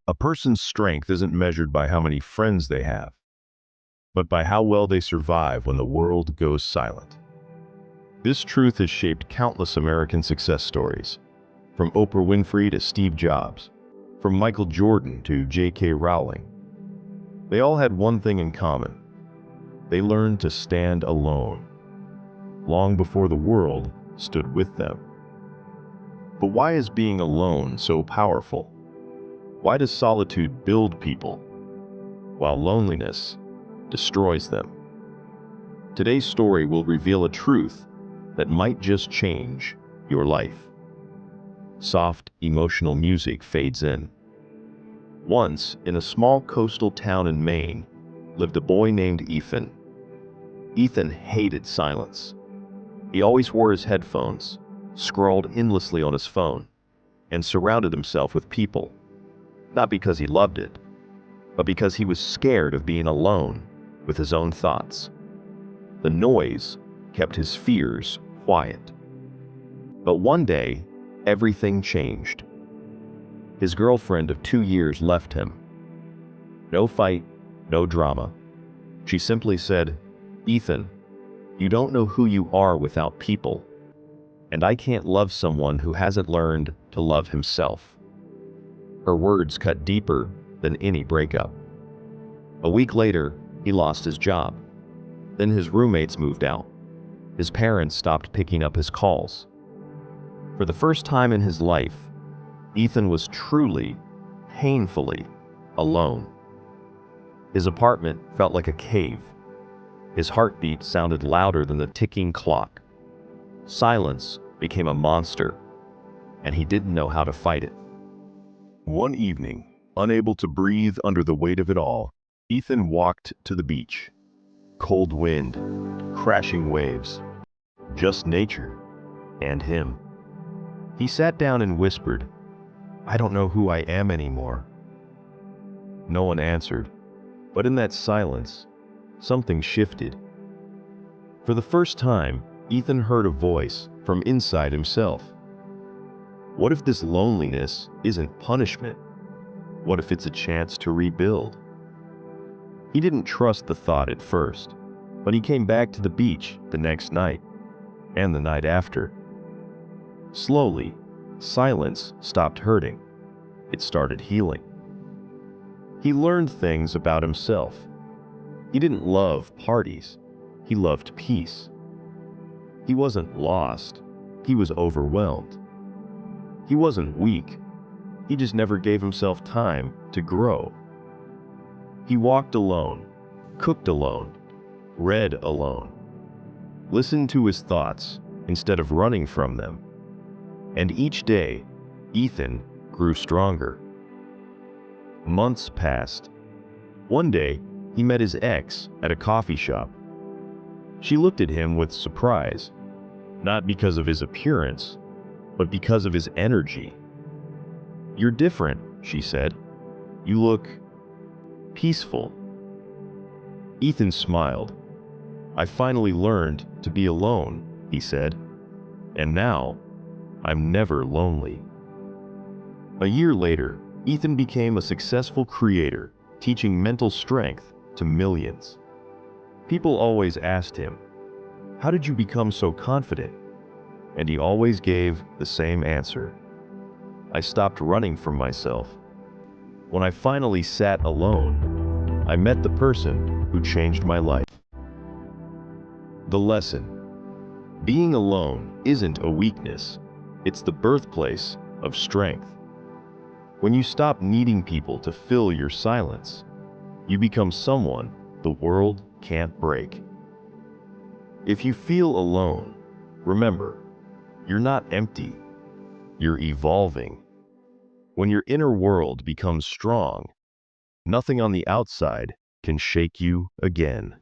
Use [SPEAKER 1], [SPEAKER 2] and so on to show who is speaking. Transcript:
[SPEAKER 1] A person's strength isn't measured by how many friends they have, but by how well they survive when the world goes silent. This truth has shaped countless American success stories, from Oprah Winfrey to Steve Jobs, from Michael Jordan to J.K. Rowling. They all had one thing in common. They learned to stand alone, long before the world stood with them. But why is being alone so powerful? Why does solitude build people, while loneliness destroys them? Today's story will reveal a truth that might just change your life. Soft, emotional music fades in. Once, in a small coastal town in Maine, lived a boy named Ethan. Ethan hated silence. He always wore his headphones, scrolled endlessly on his phone, and surrounded himself with people. Not because he loved it, but because he was scared of being alone with his own thoughts. The noise kept his fears quiet. But one day, everything changed. His girlfriend of 2 years left him. No fight, no drama. She simply said, "Ethan, you don't know who you are without people, and I can't love someone who hasn't learned to love himself." Her words cut deeper than any breakup. A week later, he lost his job. Then his roommates moved out. His parents stopped picking up his calls. For the first time in his life, Ethan was truly, painfully alone. His apartment felt like a cave. His heartbeat sounded louder than the ticking clock. Silence became a monster, and he didn't know how to fight it. One evening, unable to breathe under the weight of it all, Ethan walked to the beach. Cold wind, crashing waves, just nature and him. He sat down and whispered, "I don't know who I am anymore." No one answered, but in that silence, something shifted. For the first time, Ethan heard a voice from inside himself. What if this loneliness isn't punishment? What if it's a chance to rebuild? He didn't trust the thought at first, but he came back to the beach the next night, and the night after. Slowly, silence stopped hurting. It started healing. He learned things about himself. He didn't love parties. He loved peace. He wasn't lost. He was overwhelmed. He wasn't weak. He just never gave himself time to grow. He walked alone, cooked alone, read alone, listened to his thoughts instead of running from them. And each day, Ethan grew stronger. Months passed. One day, he met his ex at a coffee shop. She looked at him with surprise, not because of his appearance, but because of his energy. "You're different," she said. "You look peaceful." Ethan smiled. "I finally learned to be alone," he said. "And now, I'm never lonely." A year later, Ethan became a successful creator, teaching mental strength to millions. People always asked him, "How did you become so confident?" And he always gave the same answer: "I stopped running from myself. When I finally sat alone, I met the person who changed my life." The lesson: being alone isn't a weakness. It's the birthplace of strength. When you stop needing people to fill your silence, you become someone the world can't break. If you feel alone, remember, you're not empty. You're evolving. When your inner world becomes strong, nothing on the outside can shake you again.